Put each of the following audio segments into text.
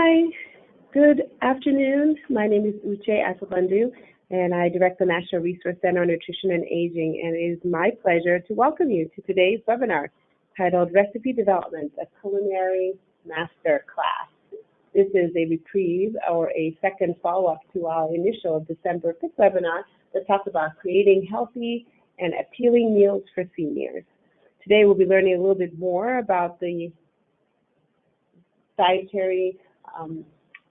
Hi, good afternoon. My name is Uche Asabundu, and I direct the National Resource Center on Nutrition and Aging, and it is my pleasure to welcome you to today's webinar titled Recipe Development, a Culinary Master Class. This is a reprise or a second follow-up to our initial December 5th webinar that talked about creating healthy and appealing meals for seniors. Today we'll be learning a little bit more about the dietary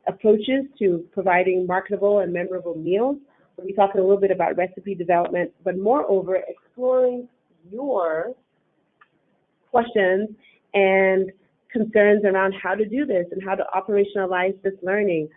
approaches to providing marketable and memorable meals. We'll be talking a little bit about recipe development, but moreover, exploring your questions and concerns around how to do this and how to operationalize this learning.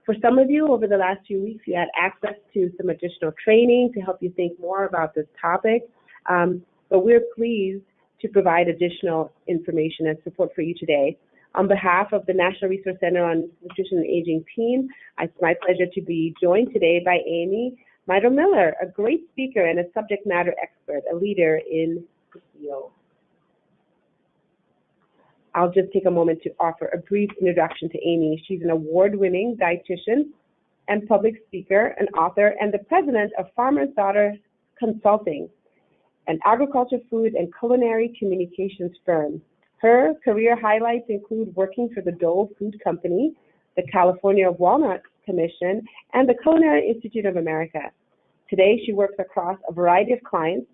For some of you, over the last few weeks, you had access to some additional training to help you think more about this topic, but we're pleased to provide additional information and support for you today. On behalf of the National Resource Center on Nutrition and Aging team, it's my pleasure to be joined today by Amy Miller, a great speaker and a subject matter expert, a leader in the field. I'll just take a moment to offer a brief introduction to Amy. She's an award-winning dietitian and public speaker, an author, and the president of Farmer's Daughter Consulting, an agriculture, food, and culinary communications firm. Her career highlights include working for the Dole Food Company, the California Walnut Commission, and the Culinary Institute of America. Today, she works across a variety of clients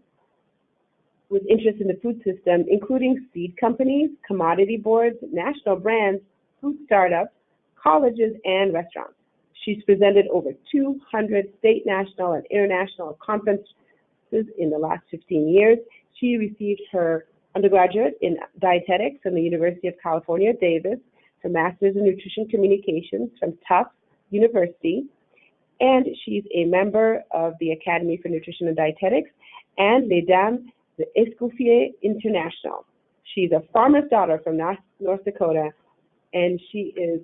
with interest in the food system, including seed companies, commodity boards, national brands, food startups, colleges, and restaurants. She's presented over 200 state, national, and international conferences in the last 15 years. She received her undergraduate in dietetics from the University of California, Davis, her master's in nutrition communications from Tufts University, and she's a member of the Academy for Nutrition and Dietetics and Les Dames d'Escoffier International. She's a farmer's daughter from North Dakota, and she is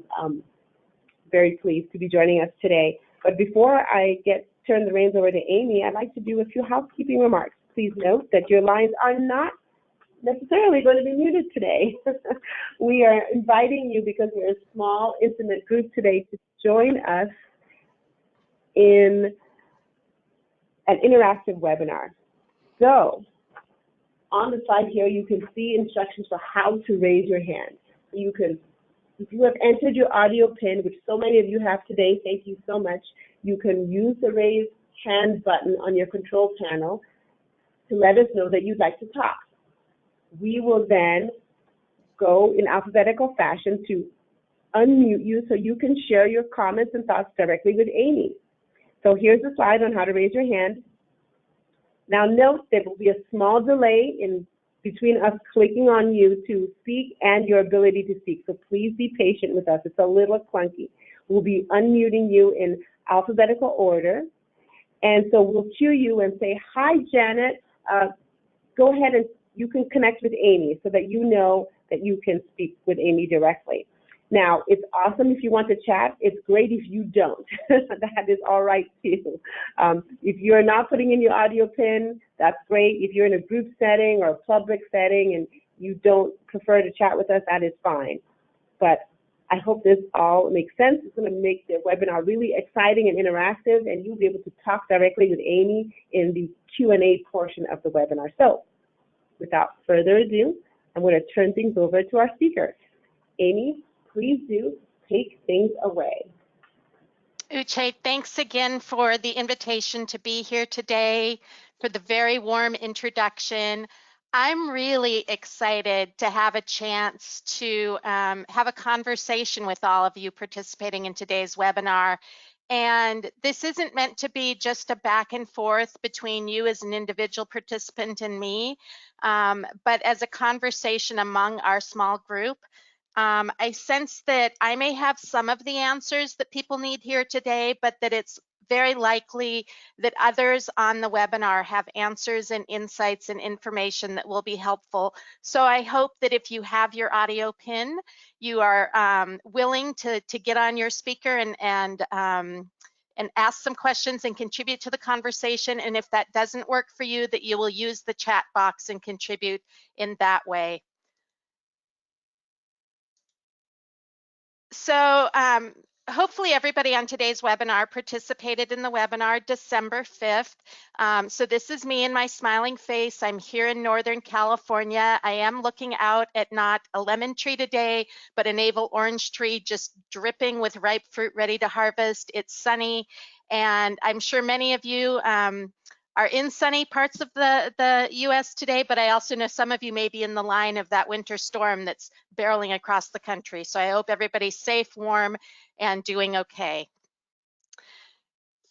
very pleased to be joining us today. But before I turn the reins over to Amy, I'd like to do a few housekeeping remarks. Please note that your lines are not necessarily going to be muted today. We are inviting you, because we're a small, intimate group today, to join us in an interactive webinar. So, on the slide here, you can see instructions for how to raise your hand. You can, if you have entered your audio pin, which so many of you have today, thank you so much, you can use the raise hand button on your control panel to let us know that you'd like to talk. We will then go in alphabetical fashion to unmute you so you can share your comments and thoughts directly with Amy. So here's the slide on how to raise your hand. Now note there will be a small delay in between us clicking on you to speak and your ability to speak. So please be patient with us. It's a little clunky. We'll be unmuting you in alphabetical order. And so we'll cue you and say, hi, Janet, go ahead and you can connect with Amy so that you know that you can speak with Amy directly. Now, it's awesome if you want to chat. It's great if you don't. That is all right too. If you're not putting in your audio pin, that's great. If you're in a group setting or a public setting and you don't prefer to chat with us, that is fine. But I hope this all makes sense. It's going to make the webinar really exciting and interactive, and you'll be able to talk directly with Amy in the Q&A portion of the webinar. So, without further ado, I'm going to turn things over to our speaker. Amy, please do take things away. Uche, thanks again for the invitation to be here today, for the very warm introduction. I'm really excited to have a chance to have a conversation with all of you participating in today's webinar. And this isn't meant to be just a back and forth between you as an individual participant and me, but as a conversation among our small group. I sense that I may have some of the answers that people need here today, but that it's very likely that others on the webinar have answers and insights and information that will be helpful. So I hope that if you have your audio pin, you are willing to get on your speaker and ask some questions and contribute to the conversation. And if that doesn't work for you, that you will use the chat box and contribute in that way. So hopefully everybody on today's webinar participated in the webinar December 5th. So this is me and my smiling face. I'm here in Northern California. I am looking out at not a lemon tree today, but a navel orange tree just dripping with ripe fruit ready to harvest. It's sunny, and I'm sure many of you are in sunny parts of the US today, but I also know some of you may be in the line of that winter storm that's barreling across the country. So I hope everybody's safe, warm, and doing okay.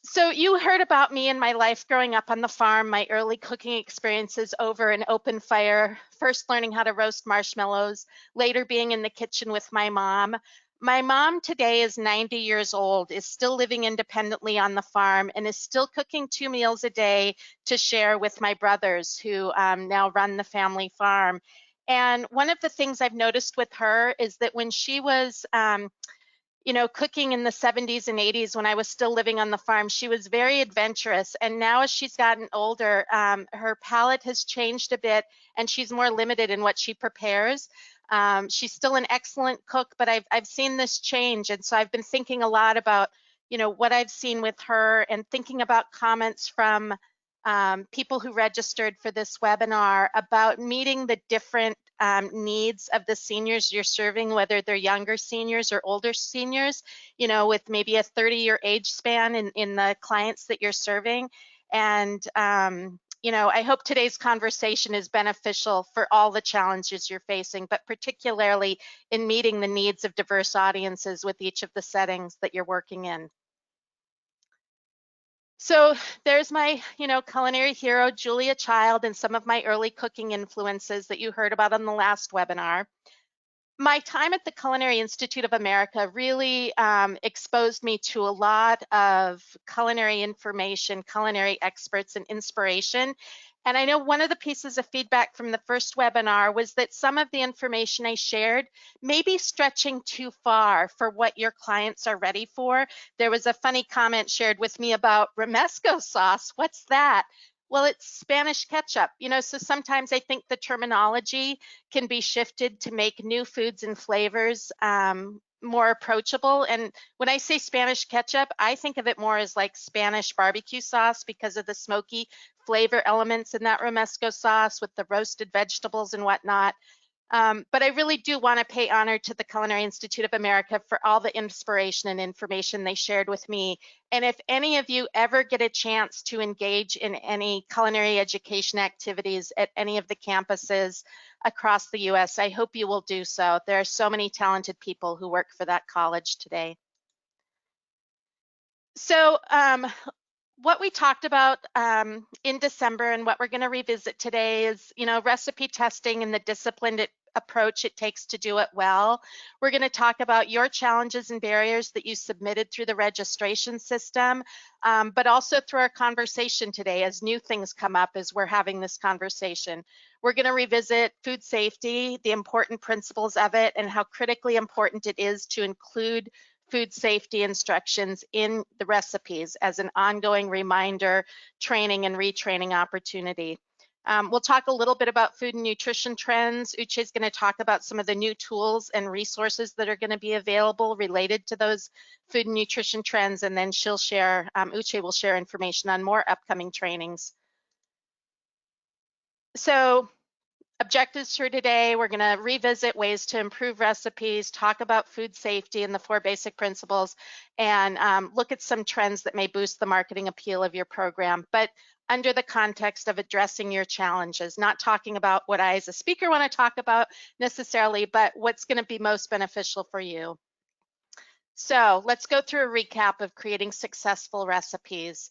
So you heard about me and my life growing up on the farm, my early cooking experiences over an open fire, first learning how to roast marshmallows, later being in the kitchen with my mom. My mom today is 90 years old, is still living independently on the farm, and is still cooking 2 meals a day to share with my brothers who now run the family farm. And one of the things I've noticed with her is that when she was cooking in the 70s and 80s when I was still living on the farm, she was very adventurous. And now as she's gotten older, her palate has changed a bit and she's more limited in what she prepares. She's still an excellent cook, but I've seen this change. And so I've been thinking a lot about, what I've seen with her and thinking about comments from people who registered for this webinar about meeting the different needs of the seniors you're serving, whether they're younger seniors or older seniors, with maybe a 30-year age span in the clients that you're serving. And, I hope today's conversation is beneficial for all the challenges you're facing, but particularly in meeting the needs of diverse audiences with each of the settings that you're working in. So there's my, culinary hero, Julia Child, and some of my early cooking influences that you heard about on the last webinar. My time at the Culinary Institute of America really exposed me to a lot of culinary information, culinary experts, and inspiration. And I know one of the pieces of feedback from the first webinar was that some of the information I shared may be stretching too far for what your clients are ready for. There was a funny comment shared with me about romesco sauce. What's that? Well, it's Spanish ketchup, so sometimes I think the terminology can be shifted to make new foods and flavors more approachable. And when I say Spanish ketchup, I think of it more as like Spanish barbecue sauce because of the smoky flavor elements in that romesco sauce with the roasted vegetables and whatnot. But I really do want to pay honor to the Culinary Institute of America for all the inspiration and information they shared with me. And if any of you ever get a chance to engage in any culinary education activities at any of the campuses across the US, I hope you will do so. There are so many talented people who work for that college today. So what we talked about in December and what we're going to revisit today is, recipe testing and the disciplined approach it takes to do it well. We're going to talk about your challenges and barriers that you submitted through the registration system, but also through our conversation today as new things come up as we're having this conversation. We're going to revisit food safety, the important principles of it, and how critically important it is to include food safety instructions in the recipes as an ongoing reminder, training, and retraining opportunity. We'll talk a little bit about food and nutrition trends. Uche is going to talk about some of the new tools and resources that are going to be available related to those food and nutrition trends, and then she'll share, Uche will share information on more upcoming trainings. So objectives for today, we're going to revisit ways to improve recipes, talk about food safety and the 4 basic principles, and look at some trends that may boost the marketing appeal of your program, but under the context of addressing your challenges, not talking about what I as a speaker want to talk about necessarily, but what's going to be most beneficial for you. So let's go through a recap of creating successful recipes.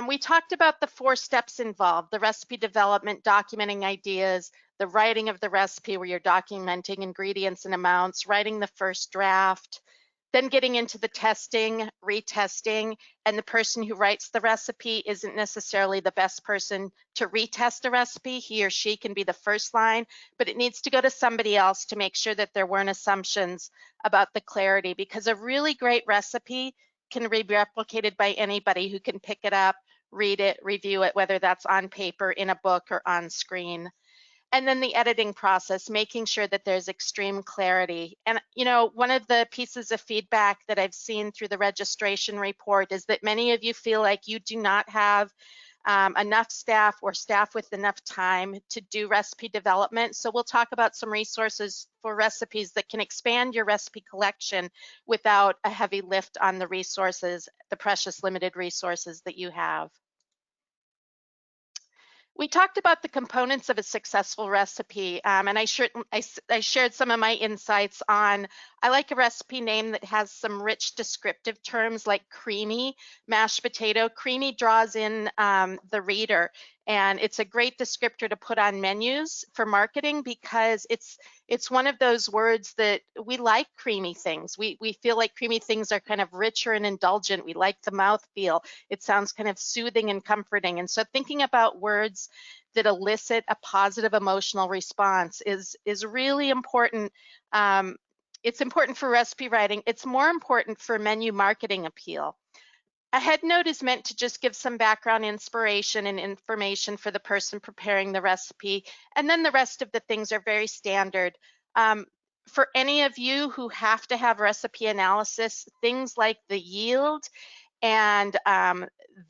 We talked about the 4 steps involved: the recipe development, documenting ideas, the writing of the recipe where you're documenting ingredients and amounts, writing the first draft, then getting into the testing, retesting, and the person who writes the recipe isn't necessarily the best person to retest a recipe. He or she can be the first line, but it needs to go to somebody else to make sure that there weren't assumptions about the clarity, because a really great recipe can be replicated by anybody who can pick it up, read it, review it, whether that's on paper, in a book, or on screen. And then the editing process, making sure that there's extreme clarity. And, you know, one of the pieces of feedback that I've seen through the registration report is that many of you feel like you do not have enough staff or staff with enough time to do recipe development. So we'll talk about some resources for recipes that can expand your recipe collection without a heavy lift on the resources, the precious limited resources that you have. We talked about the components of a successful recipe, and I shared some of my insights on, I like a recipe name that has some rich descriptive terms like creamy, mashed potato. Creamy draws in the reader, and it's a great descriptor to put on menus for marketing because it's one of those words that we like creamy things. We feel like creamy things are kind of richer and indulgent. We like the mouthfeel. It sounds kind of soothing and comforting. And so thinking about words that elicit a positive emotional response is really important. It's important for recipe writing. It's more important for menu marketing appeal. A head note is meant to just give some background inspiration and information for the person preparing the recipe, and then the rest of the things are very standard. For any of you who have to have recipe analysis, things like the yield and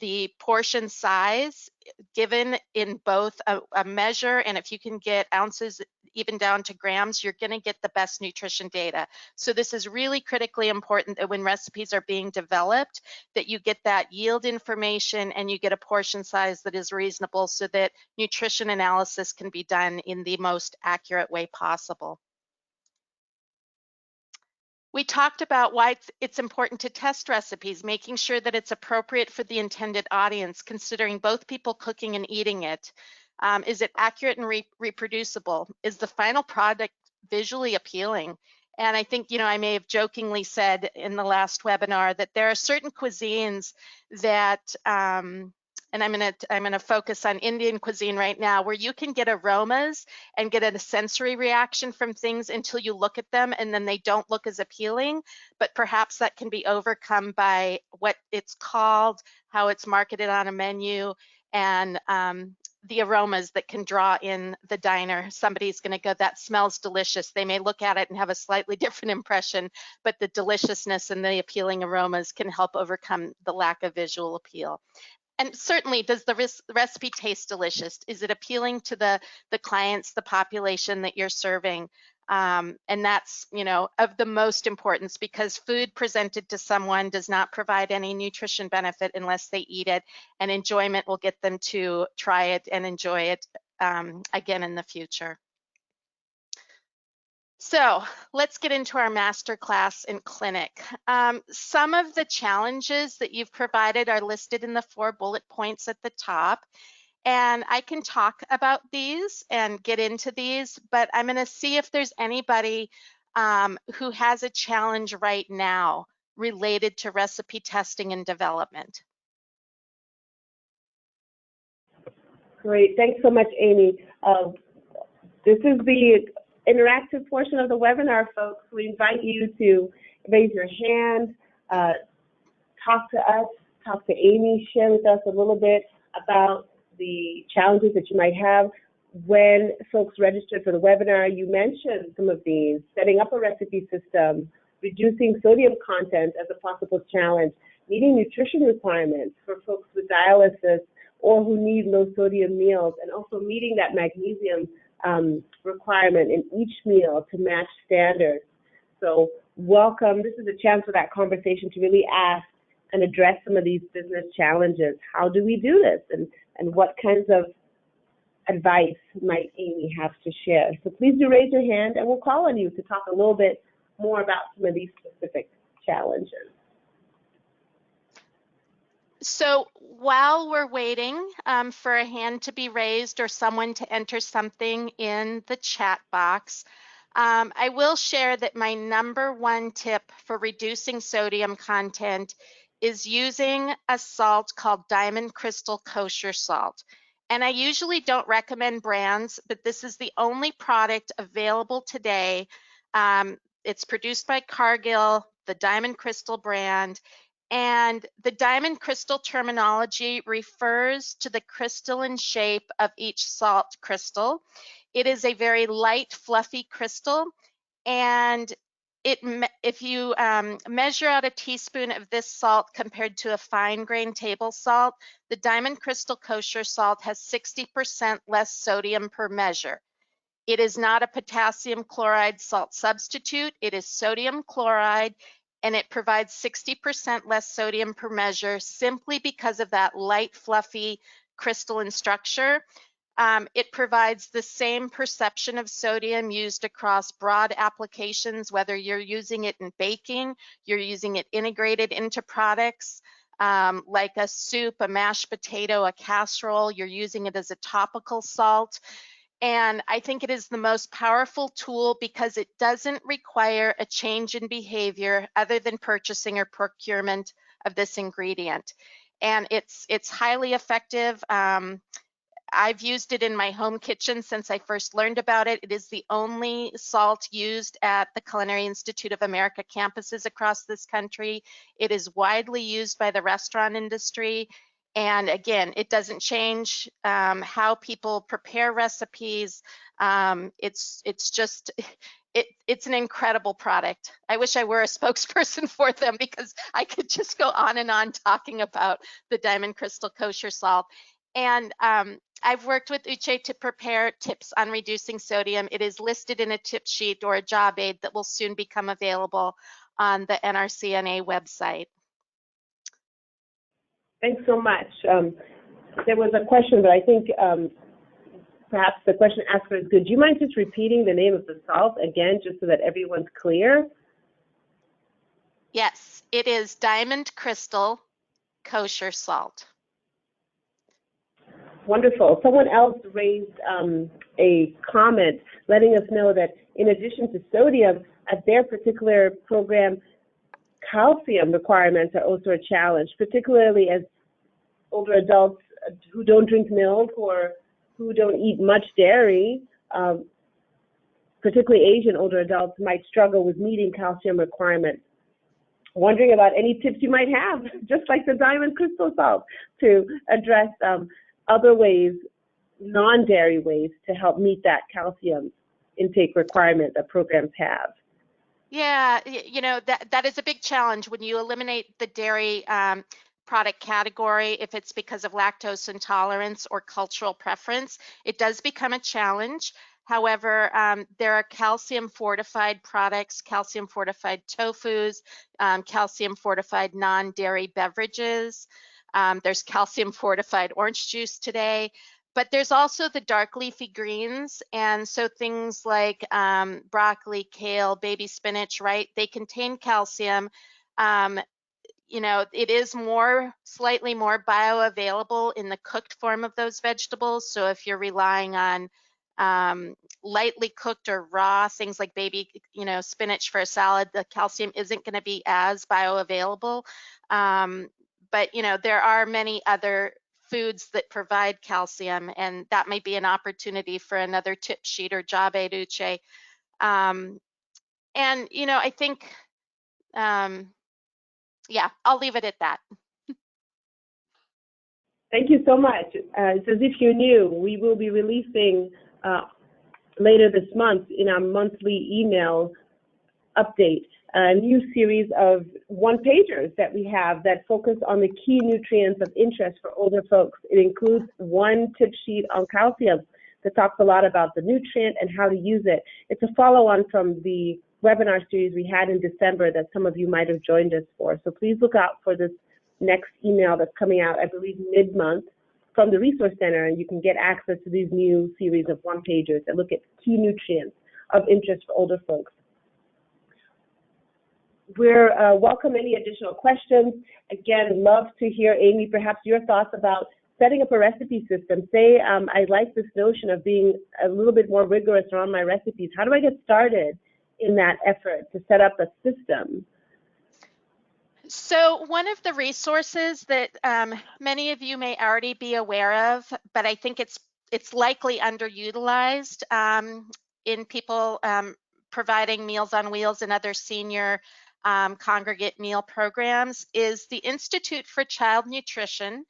the portion size given in both a measure, and if you can get ounces even down to grams, you're going to get the best nutrition data. So this is really critically important that when recipes are being developed, that you get that yield information and you get a portion size that is reasonable so that nutrition analysis can be done in the most accurate way possible. We talked about why it's important to test recipes, making sure that it's appropriate for the intended audience, considering both people cooking and eating it. Is it accurate and reproducible? Is the final product visually appealing? And I think, you know, I may have jokingly said in the last webinar that there are certain cuisines that, and I'm gonna focus on Indian cuisine right now, where you can get aromas and get a sensory reaction from things until you look at them and then they don't look as appealing, but perhaps that can be overcome by what it's called, how it's marketed on a menu, and the aromas that can draw in the diner. Somebody's going to go, that smells delicious. They may look at it and have a slightly different impression, but the deliciousness and the appealing aromas can help overcome the lack of visual appeal. And certainly, does the recipe taste delicious? Is it appealing to the clients, the population that you're serving? And that's, you know, of the most importance, because food presented to someone does not provide any nutrition benefit unless they eat it, and enjoyment will get them to try it and enjoy it again in the future. So let's get into our masterclass in clinic. Some of the challenges that you've provided are listed in the 4 bullet points at the top. And I can talk about these and get into these, but I'm going to see if there's anybody who has a challenge right now related to recipe testing and development. Great. Thanks so much, Amy. This is the interactive portion of the webinar, folks. We invite you to raise your hand, talk to us, talk to Amy, share with us a little bit about the challenges that you might have. When folks registered for the webinar, you mentioned some of these: setting up a recipe system, reducing sodium content as a possible challenge, meeting nutrition requirements for folks with dialysis or who need low sodium meals, and also meeting that magnesium requirement in each meal to match standards. So welcome. This is a chance for that conversation to really ask and address some of these business challenges. How do we do this? And what kinds of advice might Amy have to share? So please do raise your hand and we'll call on you to talk a little bit more about some of these specific challenges. So while we're waiting for a hand to be raised or someone to enter something in the chat box, I will share that my #1 tip for reducing sodium content is using a salt called Diamond Crystal Kosher Salt. And I usually don't recommend brands, but this is the only product available today. It's produced by Cargill, the Diamond Crystal brand, And the diamond crystal terminology refers to the crystalline shape of each salt crystal. It is a very light, fluffy crystal, and if you measure out a teaspoon of this salt compared to a fine-grained table salt, the diamond crystal kosher salt has 60% less sodium per measure. It is not a potassium chloride salt substitute. It is sodium chloride, and it provides 60% less sodium per measure simply because of that light, fluffy crystalline structure. It provides the same perception of sodium used across broad applications, whether you're using it in baking, you're using it integrated into products like a soup, a mashed potato, a casserole, you're using it as a topical salt. And I think it is the most powerful tool because it doesn't require a change in behavior other than purchasing or procurement of this ingredient. And it's highly effective. I've used it in my home kitchen since I first learned about it. It is the only salt used at the Culinary Institute of America campuses across this country. It is widely used by the restaurant industry. And again, it doesn't change how people prepare recipes. It's just, it's an incredible product. I wish I were a spokesperson for them because I could just go on and on talking about the Diamond Crystal Kosher Salt. And I've worked with Uche to prepare tips on reducing sodium. It is listed in a tip sheet or a job aid that will soon become available on the NRCNA website. Thanks so much. There was a question, but I think perhaps the question asker is good. Do you mind just repeating the name of the salt again, just so that everyone's clear? Yes, it is Diamond Crystal Kosher Salt. Wonderful. Someone else raised a comment letting us know that in addition to sodium, at their particular program, calcium requirements are also a challenge, particularly as older adults who don't drink milk or who don't eat much dairy, particularly Asian older adults, might struggle with meeting calcium requirements. Wondering about any tips you might have, just like the diamond crystal salt, to address other ways, non-dairy ways, to help meet that calcium intake requirement that programs have. Yeah, you know, that is a big challenge when you eliminate the dairy product category. If it's because of lactose intolerance or cultural preference, it does become a challenge. However, there are calcium fortified products, calcium fortified tofus, calcium fortified non-dairy beverages. There's calcium fortified orange juice today. But there's also the dark leafy greens, and so things like broccoli, kale, baby spinach, right? They contain calcium. You know, it is slightly more bioavailable in the cooked form of those vegetables. So if you're relying on lightly cooked or raw things like baby, you know, spinach for a salad, the calcium isn't going to be as bioavailable. But you know, there are many other foods that provide calcium, and that may be an opportunity for another tip sheet or job aid, Uche. And you know, I think, yeah, I'll leave it at that. Thank you so much. It's as if you knew, we will be releasing later this month in our monthly email update a new series of one-pagers that we have that focus on the key nutrients of interest for older folks. It includes one tip sheet on calcium that talks a lot about the nutrient and how to use it. It's a follow-on from the webinar series we had in December that some of you might have joined us for. So please look out for this next email that's coming out, I believe, mid-month from the Resource Center, and you can get access to these new series of one-pagers that look at key nutrients of interest for older folks. We're welcome any additional questions. Again, love to hear, Amy, perhaps your thoughts about setting up a recipe system. Say I like this notion of being a little bit more rigorous around my recipes. How do I get started in that effort to set up a system? So one of the resources that many of you may already be aware of, but I think it's likely underutilized in people providing Meals on Wheels and other senior congregate meal programs is the Institute for Child Nutrition.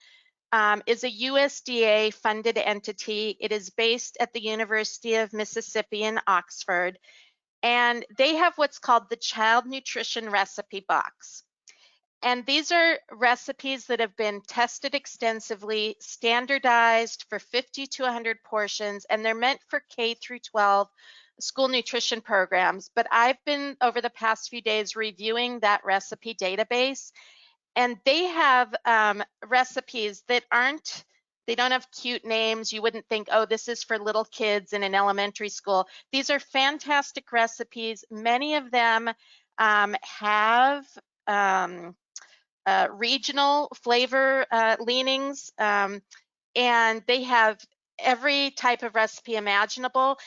Is a USDA funded entity. It is based at the University of Mississippi in Oxford, and they have what's called the Child Nutrition Recipe Box. And these are recipes that have been tested extensively, standardized for 50 to 100 portions, and they're meant for K through 12 school nutrition programs. But I've been, over the past few days, reviewing that recipe database, and they have recipes that they don't have cute names. You wouldn't think, oh, this is for little kids in an elementary school. These are fantastic recipes. Many of them have regional flavor leanings, and they have every type of recipe imaginable.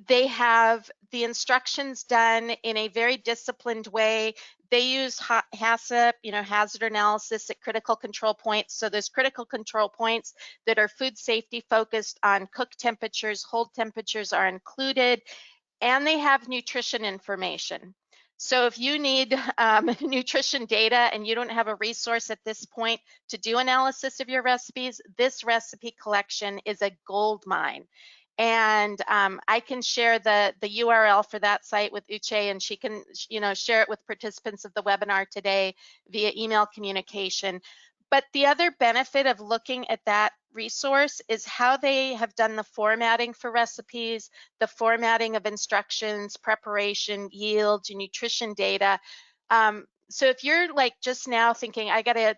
They have the instructions done in a very disciplined way. They use HACCP, hazard analysis at critical control points. So there's critical control points that are food safety focused on cook temperatures, hold temperatures are included, and they have nutrition information. So if you need nutrition data and you don't have a resource at this point to do analysis of your recipes, this recipe collection is a gold mine. And I can share the URL for that site with Uche, and she can share it with participants of the webinar today via email communication. But the other benefit of looking at that resource is how they have done the formatting for recipes, the formatting of instructions, preparation, yield, nutrition data. So if you're like just now thinking, I gotta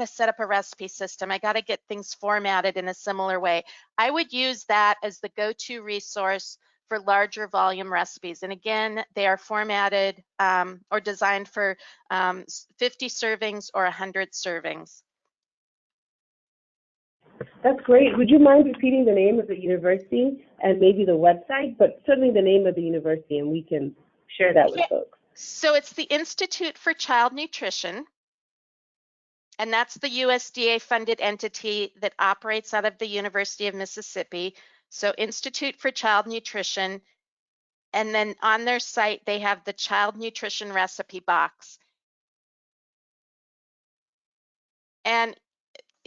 set up a recipe system, I gotta get things formatted in a similar way, I would use that as the go-to resource for larger volume recipes. And again, they are formatted or designed for 50 servings or 100 servings. That's great. Would you mind repeating the name of the university and maybe the website, but certainly the name of the university, and we can share that with folks. So it's the Institute for Child Nutrition, and that's the USDA funded entity that operates out of the University of Mississippi. So Institute for Child Nutrition, and then on their site, they have the Child Nutrition Recipe Box. And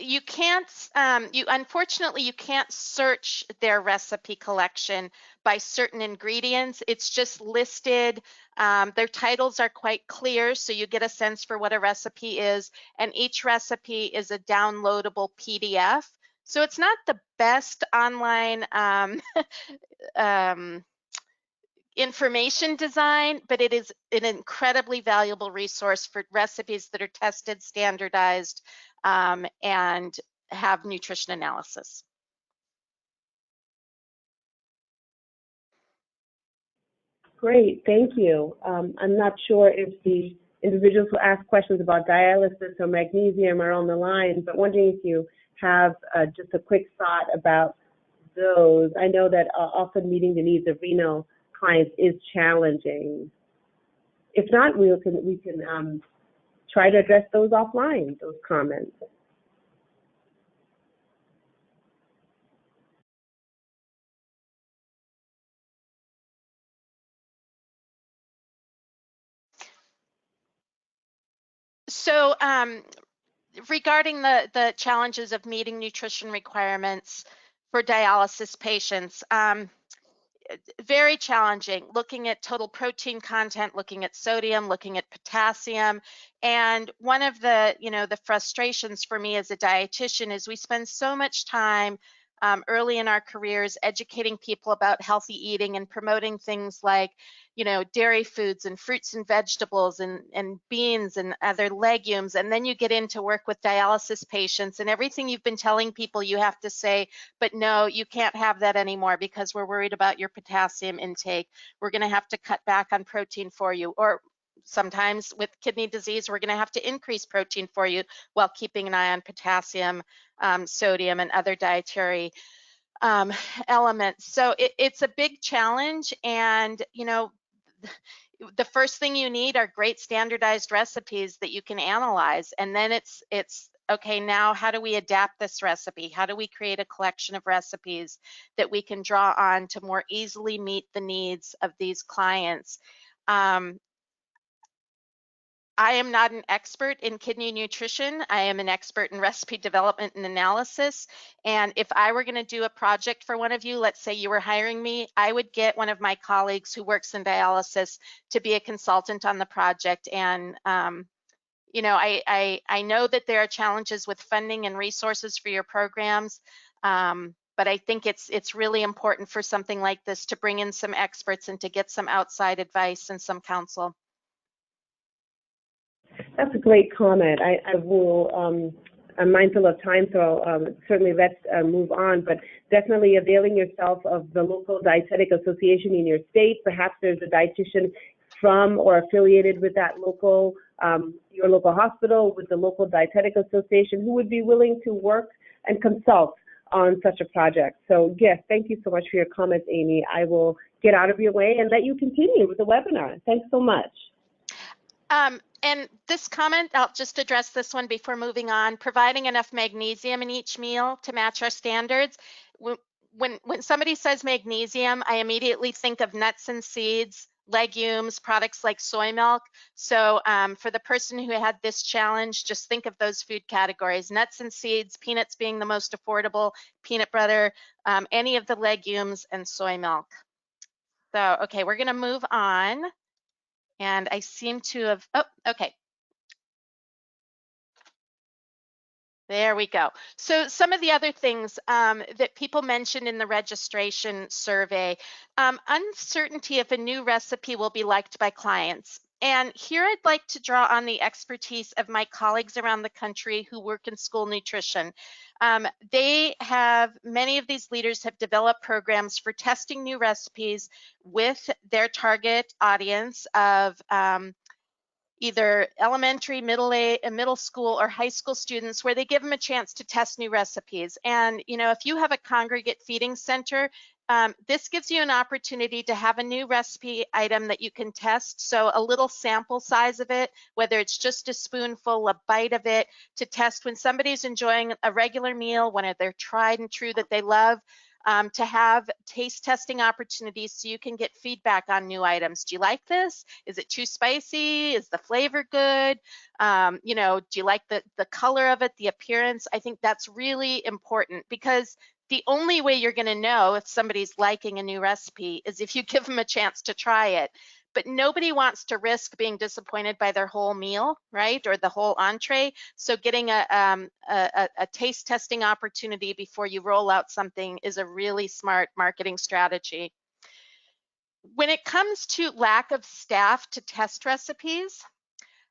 you can't, unfortunately, you can't search their recipe collection by certain ingredients. It's just listed. Their titles are quite clear, so you get a sense for what a recipe is. And each recipe is a downloadable PDF. So it's not the best online information design, but it is an incredibly valuable resource for recipes that are tested, standardized, and have nutrition analysis. Great, thank you. I'm not sure if the individuals who ask questions about dialysis or magnesium are on the line, but wondering if you have just a quick thought about those. I know that often meeting the needs of renal clients is challenging. If not, we can try to address those offline, those comments. So regarding the challenges of meeting nutrition requirements for dialysis patients, very challenging, looking at total protein content, looking at sodium, looking at potassium. And one of the, the frustrations for me as a dietitian is we spend so much time early in our careers educating people about healthy eating and promoting things like, dairy foods and fruits and vegetables and beans and other legumes. And then you get into work with dialysis patients, and everything you've been telling people you have to say, but no, you can't have that anymore because we're worried about your potassium intake. We're going to have to cut back on protein for you. Or sometimes with kidney disease, we're going to have to increase protein for you while keeping an eye on potassium, sodium, and other dietary elements. So it's a big challenge. And, the first thing you need are great standardized recipes that you can analyze. And then it's okay, now how do we adapt this recipe? How do we create a collection of recipes that we can draw on to more easily meet the needs of these clients? I am not an expert in kidney nutrition. I am an expert in recipe development and analysis. And if I were going to do a project for one of you, let's say you were hiring me, I would get one of my colleagues who works in dialysis to be a consultant on the project. And you know, I know that there are challenges with funding and resources for your programs, but I think it's really important for something like this to bring in some experts and to get some outside advice and some counsel. That's a great comment. I will, I'm mindful of time, so certainly let's move on, but definitely availing yourself of the local dietetic association in your state. Perhaps there's a dietitian from or affiliated with that local, your local hospital, with the local dietetic association who would be willing to work and consult on such a project. So yes, thank you so much for your comments, Amy. I will get out of your way and let you continue with the webinar. Thanks so much. And this comment, I'll just address this one before moving on. Providing enough magnesium in each meal to match our standards. When somebody says magnesium, I immediately think of nuts and seeds, legumes, products like soy milk. So for the person who had this challenge, just think of those food categories: nuts and seeds, peanuts being the most affordable, peanut butter, any of the legumes, and soy milk. So, okay, we're gonna move on. And I seem to have, oh, okay. There we go. So some of the other things that people mentioned in the registration survey, uncertainty if a new recipe will be liked by clients. And here I'd like to draw on the expertise of my colleagues around the country who work in school nutrition. Many of these leaders have developed programs for testing new recipes with their target audience of either elementary, middle school, or high school students, where they give them a chance to test new recipes. And you know, if you have a congregate feeding center, this gives you an opportunity to have a new recipe item that you can test. So a little sample size of it, whether it's just a spoonful, a bite of it, to test when somebody's enjoying a regular meal, one of their tried and true that they love. To have taste testing opportunities so you can get feedback on new items. Do you like this? Is it too spicy? Is the flavor good? You know, do you like the color of it, the appearance? I think that's really important, because the only way you're going to know if somebody's liking a new recipe is if you give them a chance to try it. But nobody wants to risk being disappointed by their whole meal, right? Or the whole entree. So getting a taste testing opportunity before you roll out something is a really smart marketing strategy. When it comes to lack of staff to test recipes,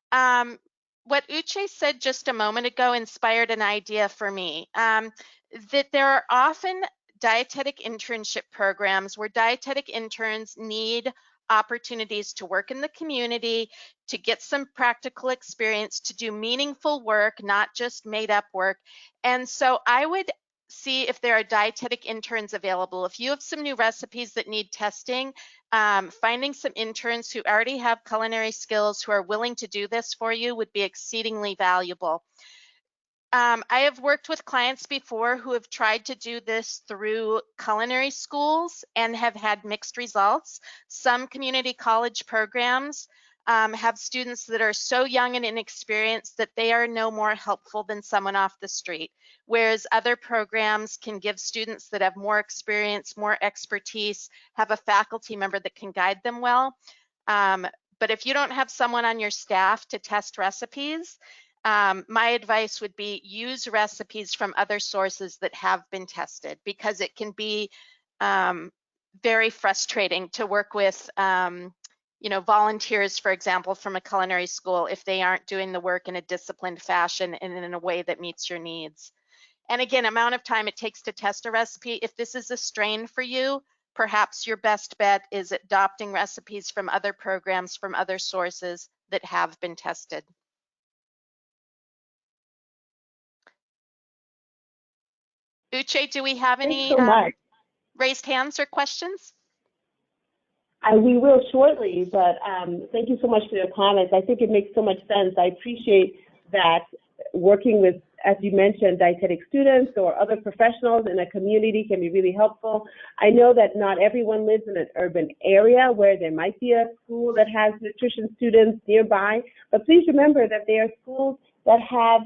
what Uche said just a moment ago inspired an idea for me, that there are often dietetic internship programs where dietetic interns need opportunities to work in the community, to get some practical experience, to do meaningful work, not just made up work. And so I would see if there are dietetic interns available. If you have some new recipes that need testing, finding some interns who already have culinary skills who are willing to do this for you would be exceedingly valuable. I have worked with clients before who have tried to do this through culinary schools and have had mixed results. Some community college programs have students that are so young and inexperienced that they are no more helpful than someone off the street, whereas other programs can give students that have more experience, more expertise, have a faculty member that can guide them well. But if you don't have someone on your staff to test recipes, my advice would be use recipes from other sources that have been tested, because it can be very frustrating to work with you know, volunteers, for example, from a culinary school, if they aren't doing the work in a disciplined fashion and in a way that meets your needs. And again, amount of time it takes to test a recipe. If this is a strain for you, perhaps your best bet is adopting recipes from other programs, from other sources that have been tested. Uche, do we have any raised hands or questions? We will shortly, but thank you so much for your comments. I think it makes so much sense. I appreciate that working with as you mentioned, dietetic students or other professionals in a community can be really helpful. I know that not everyone lives in an urban area where there might be a school that has nutrition students nearby, but please remember that there are schools that have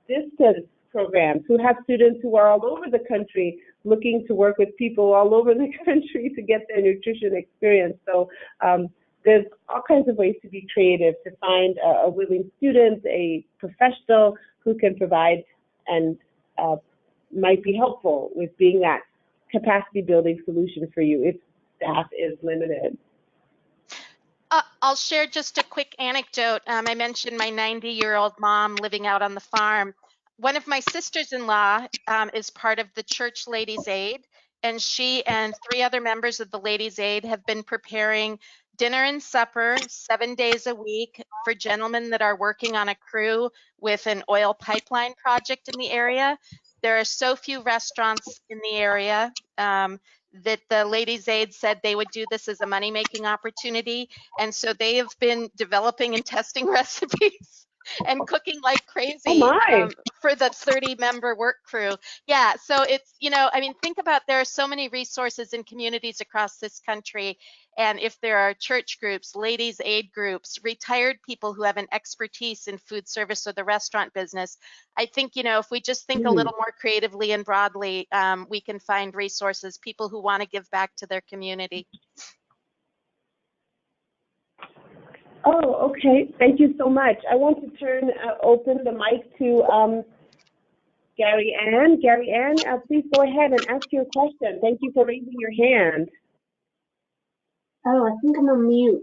distance programs, who have students who are all over the country looking to work with people all over the country to get their nutrition experience. So there's all kinds of ways to be creative, to find a willing student, a professional who can provide and might be helpful with being that capacity building solution for you if staff is limited. I'll share just a quick anecdote. I mentioned my 90-year-old mom living out on the farm. One of my sisters-in-law is part of the Church Ladies Aid, and she and 3 other members of the Ladies Aid have been preparing dinner and supper 7 days a week for gentlemen that are working on a crew with an oil pipeline project in the area. There are so few restaurants in the area that the Ladies Aid said they would do this as a money-making opportunity. And so they have been developing and testing recipes and cooking like crazy for the 30-member work crew. Yeah, so it's, I mean, think about, there are so many resources in communities across this country. And if there are church groups, ladies' aid groups, retired people who have an expertise in food service or the restaurant business, I think, if we just think a little more creatively and broadly, we can find resources, people who want to give back to their community. Oh, okay. Thank you so much. I want to open the mic to Gary Ann. Gary Ann, please go ahead and ask your question. Thank you for raising your hand. Oh, I think I'm on mute.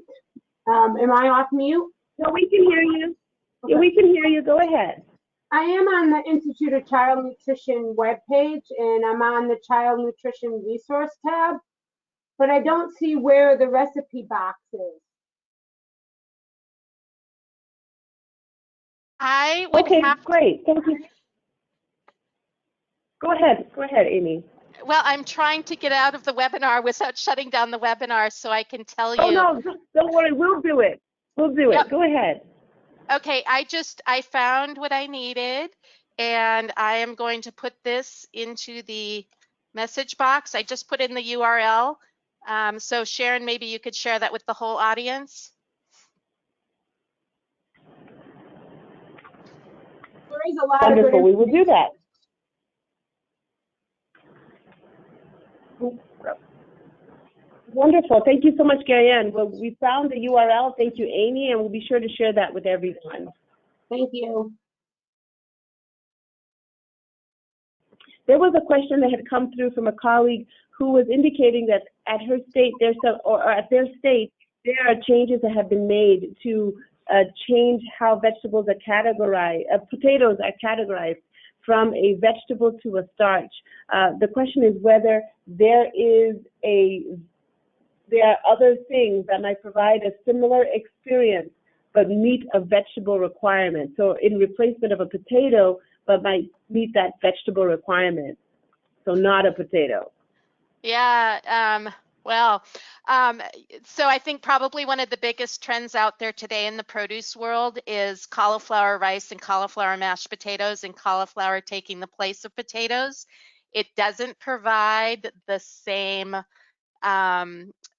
Am I off mute? No, we can hear you. Okay. Yeah, we can hear you. Go ahead. I am on the Institute of Child Nutrition webpage, and I'm on the Child Nutrition Resource tab, but I don't see where the recipe box is. I would great. Thank you. Go ahead, Amy. Well, I'm trying to get out of the webinar without shutting down the webinar, so I can tell you. Oh, no, don't worry. We'll do it. We'll do it. Go ahead. Okay, I found what I needed, and I am going to put this into the message box. I just put in the URL. So Sharon, maybe you could share that with the whole audience. There is a lot Wonderful. We will do that. Wonderful. Thank you so much, Gary Ann. Well, we found the URL. Thank you, Amy, and we'll be sure to share that with everyone. Thank you. There was a question that had come through from a colleague who was indicating that at her state, at their state, there are changes that have been made to change how vegetables are categorized, potatoes are categorized from a vegetable to a starch. The question is whether there are other things that might provide a similar experience but meet a vegetable requirement. So in replacement of a potato, but might meet that vegetable requirement. So not a potato. Yeah, so I think probably one of the biggest trends out there today in the produce world is cauliflower rice and cauliflower mashed potatoes, and cauliflower taking the place of potatoes. It doesn't provide the same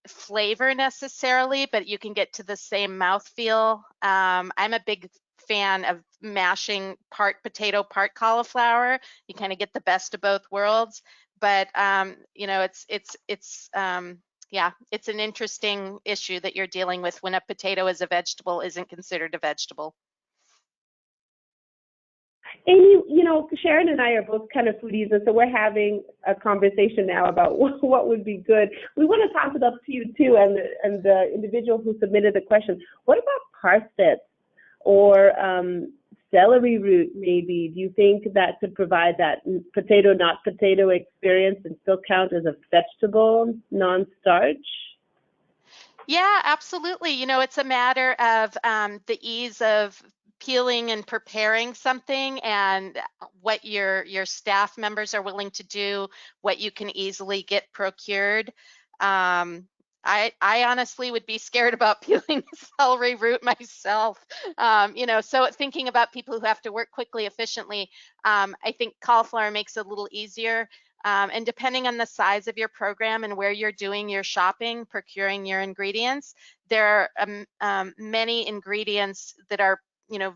flavor necessarily, but you can get to the same mouthfeel. I'm a big fan of mashing part potato, part cauliflower. You kind of get the best of both worlds. But it's an interesting issue that you're dealing with when a potato as a vegetable isn't considered a vegetable. Amy, Sharon and I are both kind of foodies, and so we're having a conversation now about what would be good. We want to toss it up to you too, and the individual who submitted the question. What about parsnips or celery root? Maybe do you think that could provide that potato not potato experience and still count as a vegetable, non-starch? Yeah, absolutely. It's a matter of the ease of peeling and preparing something, and what your staff members are willing to do, what you can easily get procured. I honestly would be scared about peeling celery root myself. So thinking about people who have to work quickly, efficiently, I think cauliflower makes it a little easier. And depending on the size of your program and where you're doing your shopping, procuring your ingredients, there are many ingredients that are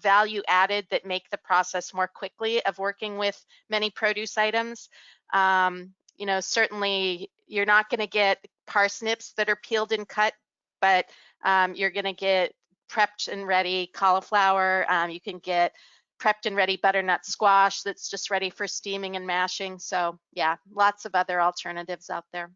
value added that make the process more quickly of working with many produce items. Certainly you're not going to get parsnips that are peeled and cut, but you're going to get prepped and ready cauliflower. You can get prepped and ready butternut squash that's just ready for steaming and mashing. So yeah, lots of other alternatives out there.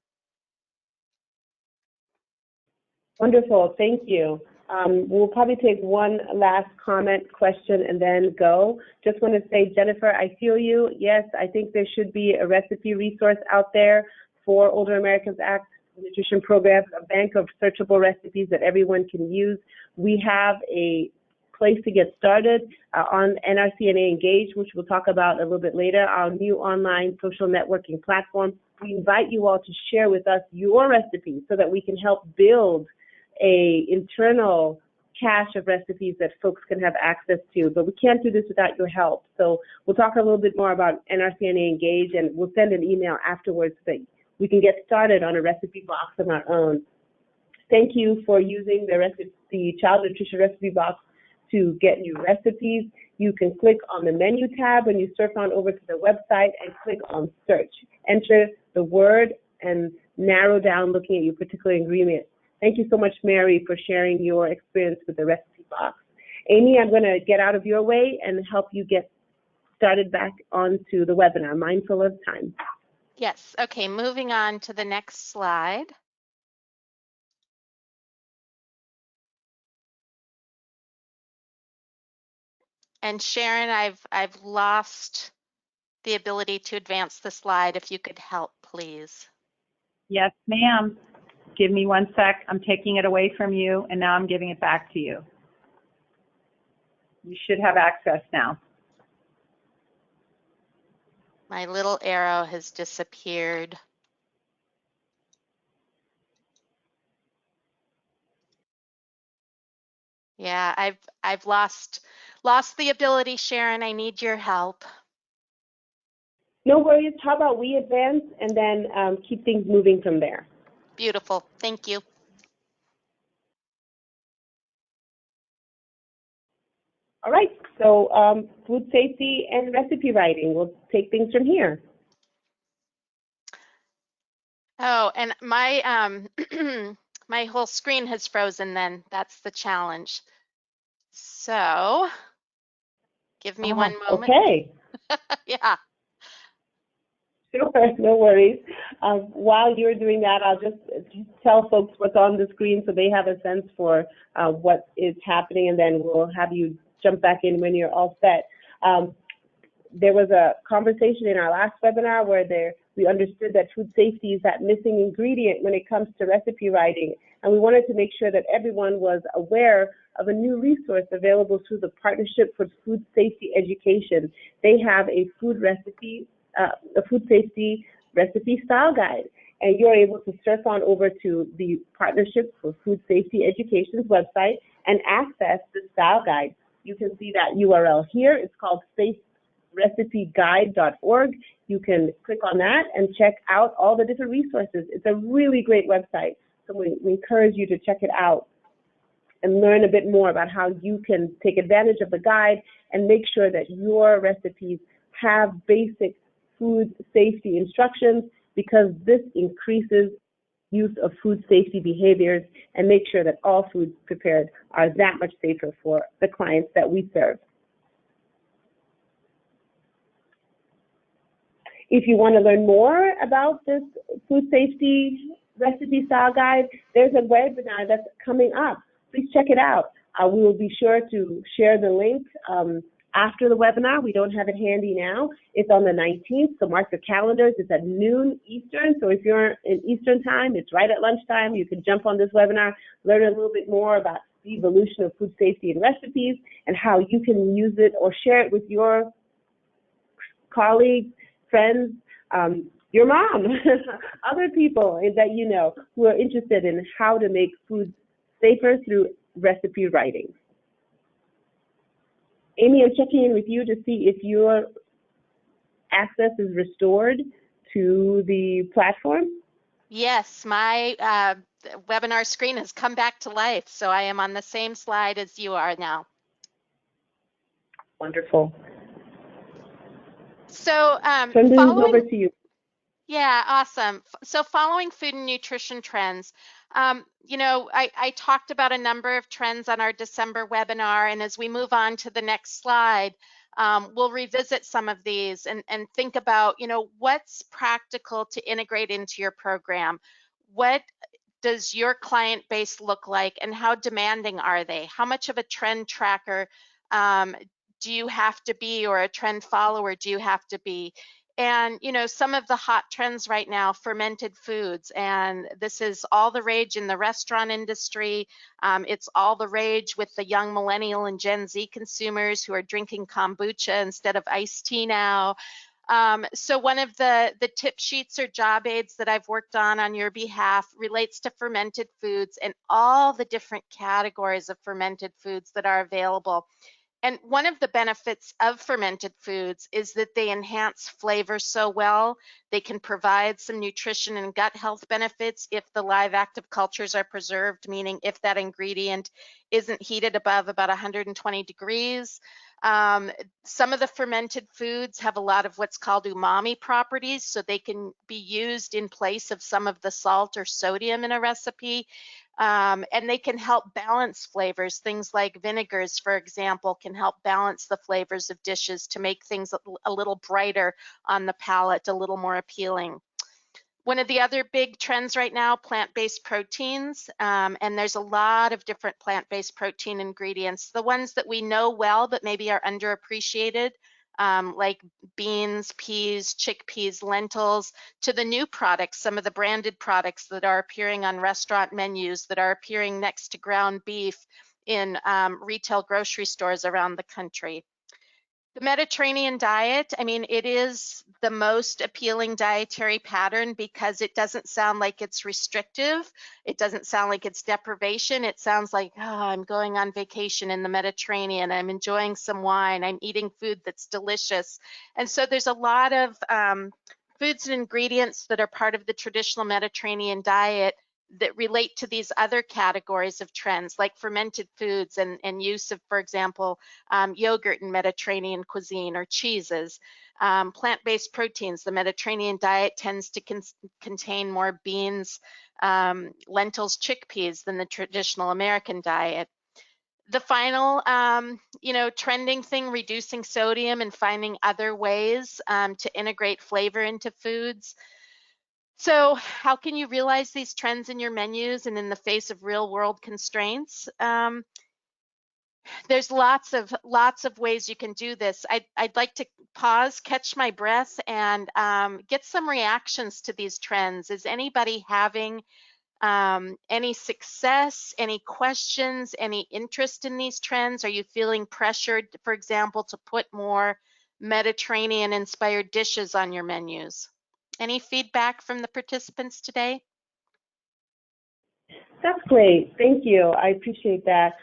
Wonderful, thank you. We'll probably take one last comment, question, and then go. Just want to say, Jennifer, I feel you. Yes, I think there should be a recipe resource out there for Older Americans Act nutrition programs, a bank of searchable recipes that everyone can use. We have a place to get started on NRCNA Engage, which we'll talk about a little bit later, our new online social networking platform. We invite you all to share with us your recipes so that we can help build a internal cache of recipes that folks can have access to, but we can't do this without your help. So we'll talk a little bit more about NRCNA Engage, and we'll send an email afterwards so that we can get started on a recipe box of our own. Thank you for using the Child Nutrition Recipe Box to get new recipes. You can click on the menu tab when you surf on over to the website and click on search. Enter the word and narrow down looking at your particular ingredient. Thank you so much, Mary, for sharing your experience with the recipe box. Amy, I'm going to get out of your way and help you get started back onto the webinar, mindful of time. Yes, okay, moving on to the next slide. And Sharon, I've lost the ability to advance the slide. If you could help, please. Yes, ma'am. Give me 1 sec. I'm taking it away from you, and now I'm giving it back to you. You should have access now. My little arrow has disappeared. Yeah, I've lost the ability, Sharon. I need your help. No worries. How about we advance and then keep things moving from there? Beautiful. Thank you. All right. So food safety and recipe writing. We'll take things from here. Oh, and my my whole screen has frozen then. That's the challenge. So give me 1 moment. Okay. Yeah. Sure, no worries. While you're doing that, I'll just tell folks what's on the screen so they have a sense for what is happening, and then we'll have you jump back in when you're all set. There was a conversation in our last webinar where we understood that food safety is that missing ingredient when it comes to recipe writing, and we wanted to make sure that everyone was aware of a new resource available through the Partnership for Food Safety Education. They have a food safety recipe style guide, and you're able to surf on over to the Partnership for Food Safety Education's website and access the style guide. You can see that URL here. It's called saferecipeguide.org. You can click on that and check out all the different resources. It's a really great website, so we encourage you to check it out and learn a bit more about how you can take advantage of the guide and make sure that your recipes have basic food safety instructions, because this increases use of food safety behaviors and make sure that all foods prepared are that much safer for the clients that we serve. If you want to learn more about this food safety recipe style guide, there's a webinar that's coming up. Please check it out. We will be sure to share the link after the webinar. We don't have it handy now. It's on the 19th, so mark your calendars. It's at noon Eastern, so if you're in Eastern time, it's right at lunchtime. You can jump on this webinar, learn a little bit more about the evolution of food safety and recipes and how you can use it or share it with your colleagues, friends, your mom, other people that you know who are interested in how to make food safer through recipe writing. Amy, I'm checking in with you to see if your access is restored to the platform. Yes, my webinar screen has come back to life, so I am on the same slide as you are now. Wonderful. So Send this following over to you. Yeah, awesome. So following food and nutrition trends, you know, I talked about a number of trends on our December webinar, and as we move on to the next slide, we'll revisit some of these and think about, you know, what's practical to integrate into your program. What does your client base look like, and how demanding are they? How much of a trend tracker do you have to be, or a trend follower do you have to be? And, you know, some of the hot trends right now, fermented foods, and this is all the rage in the restaurant industry. It's all the rage with the young millennial and Gen Z consumers who are drinking kombucha instead of iced tea now. So one of the tip sheets or job aids that I've worked on your behalf relates to fermented foods and all the different categories of fermented foods that are available. And one of the benefits of fermented foods is that they enhance flavor so well. They can provide some nutrition and gut health benefits if the live active cultures are preserved, meaning if that ingredient isn't heated above about 120 degrees. Some of the fermented foods have a lot of what's called umami properties, so they can be used in place of some of the salt or sodium in a recipe. And they can help balance flavors. Things like vinegars, for example, can help balance the flavors of dishes to make things a little brighter on the palate, a little more appealing. One of the other big trends right now, plant-based proteins, and there's a lot of different plant-based protein ingredients. The ones that we know well but maybe are underappreciated, like beans, peas, chickpeas, lentils, to the new products, some of the branded products that are appearing on restaurant menus, that are appearing next to ground beef in retail grocery stores around the country. The Mediterranean diet, I mean, it is the most appealing dietary pattern because it doesn't sound like it's restrictive. It doesn't sound like it's deprivation. It sounds like, oh, I'm going on vacation in the Mediterranean. I'm enjoying some wine. I'm eating food that's delicious. And so there's a lot of foods and ingredients that are part of the traditional Mediterranean diet that relate to these other categories of trends, like fermented foods and use of, for example, yogurt in Mediterranean cuisine, or cheeses. Plant-based proteins, the Mediterranean diet tends to contain more beans, lentils, chickpeas than the traditional American diet. The final, you know, trending thing, reducing sodium and finding other ways to integrate flavor into foods. So how can you realize these trends in your menus and in the face of real world constraints? There's lots of ways you can do this. I'd like to pause, catch my breath, and get some reactions to these trends. Is anybody having any success, any questions, any interest in these trends? Are you feeling pressured, for example, to put more Mediterranean-inspired dishes on your menus? Any feedback from the participants today? That's great. Thank you. I appreciate that.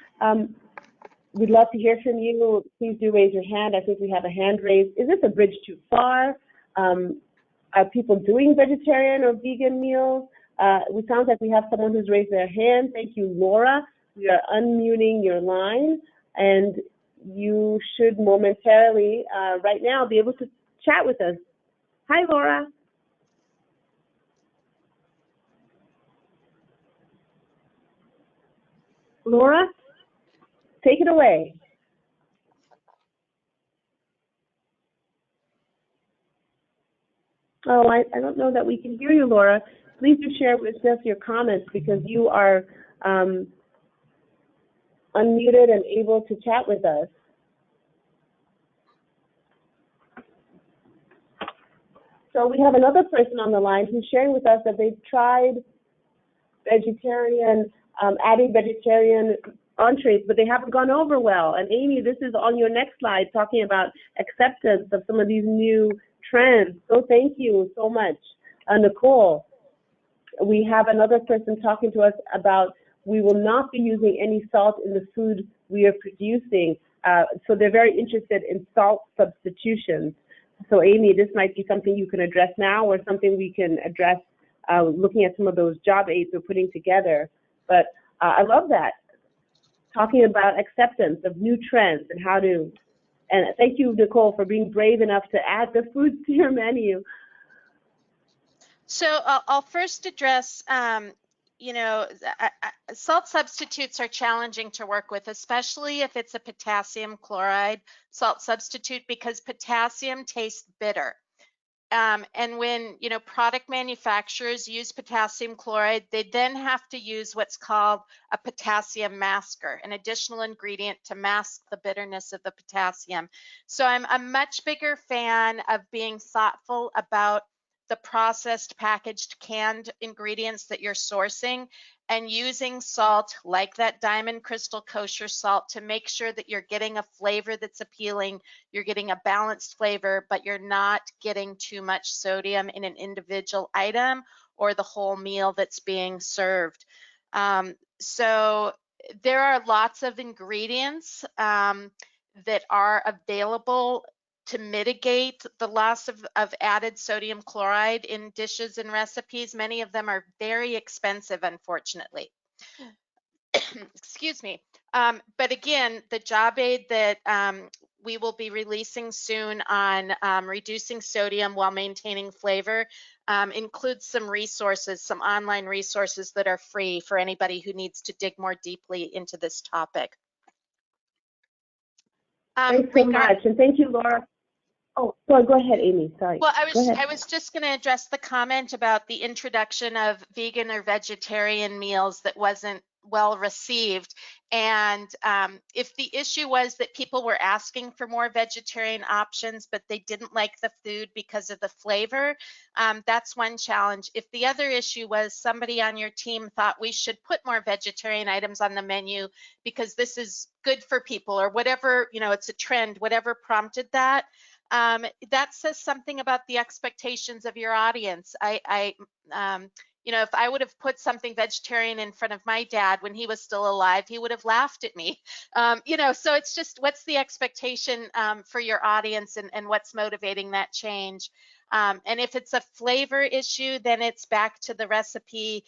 We'd love to hear from you. Please do raise your hand. I think we have a hand raised. Is this a bridge too far? Are people doing vegetarian or vegan meals? It sounds like we have someone who's raised their hand. Thank you, Laura. We are unmuting your line, and you should momentarily, right now, be able to chat with us. Hi, Laura. Laura, take it away. Oh, I don't know that we can hear you, Laura. Please do share with us your comments because you are unmuted and able to chat with us. So we have another person on the line who's sharing with us that they've tried vegetarian, adding vegetarian entrees, but they haven't gone over well. And Amy, this is on your next slide, talking about acceptance of some of these new trends. So thank you so much, Nicole. We have another person talking to us about we will not be using any salt in the food we are producing. So they're very interested in salt substitutions. So Amy, this might be something you can address now or something we can address looking at some of those job aids we're putting together. But I love that, talking about acceptance of new trends and how to, and thank you, Nicole, for being brave enough to add the foods to your menu. So I'll first address, you know, salt substitutes are challenging to work with, especially if it's a potassium chloride salt substitute, because potassium tastes bitter. And when, you know, product manufacturers use potassium chloride, they then have to use what's called a potassium masker, an additional ingredient to mask the bitterness of the potassium. So I'm a much bigger fan of being thoughtful about the processed, packaged, canned ingredients that you're sourcing and using salt like that Diamond Crystal Kosher salt to make sure that you're getting a flavor that's appealing, you're getting a balanced flavor, but you're not getting too much sodium in an individual item or the whole meal that's being served. So there are lots of ingredients that are available to mitigate the loss of added sodium chloride in dishes and recipes. Many of them are very expensive, unfortunately. Excuse me. But again, the job aid that we will be releasing soon on reducing sodium while maintaining flavor includes some resources, some online resources that are free for anybody who needs to dig more deeply into this topic. Thanks so much, and thank you, Laura. Oh, sorry, go ahead, Amy, sorry. Well, I was just going to address the comment about the introduction of vegan or vegetarian meals that wasn't well received. And if the issue was that people were asking for more vegetarian options, but they didn't like the food because of the flavor, that's one challenge. If the other issue was somebody on your team thought we should put more vegetarian items on the menu because this is good for people or whatever, you know, it's a trend, whatever prompted that, that says something about the expectations of your audience. You know, if I would have put something vegetarian in front of my dad when he was still alive, he would have laughed at me. You know, so it's just what's the expectation for your audience and what's motivating that change. And if it's a flavor issue, then it's back to the recipe,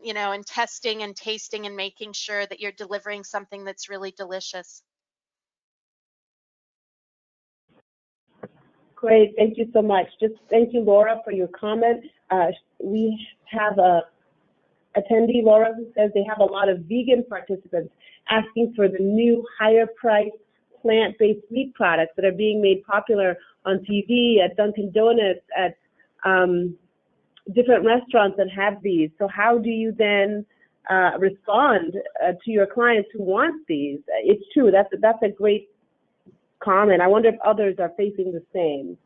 you know, and testing and tasting and making sure that you're delivering something that's really delicious. Great, thank you so much. Just thank you, Laura, for your comment. We have a attendee, Laura, who says they have a lot of vegan participants asking for the new higher priced plant-based meat products that are being made popular on TV, at Dunkin' Donuts, at different restaurants that have these. So how do you then respond to your clients who want these? It's true, that's a great comment. I wonder if others are facing the same.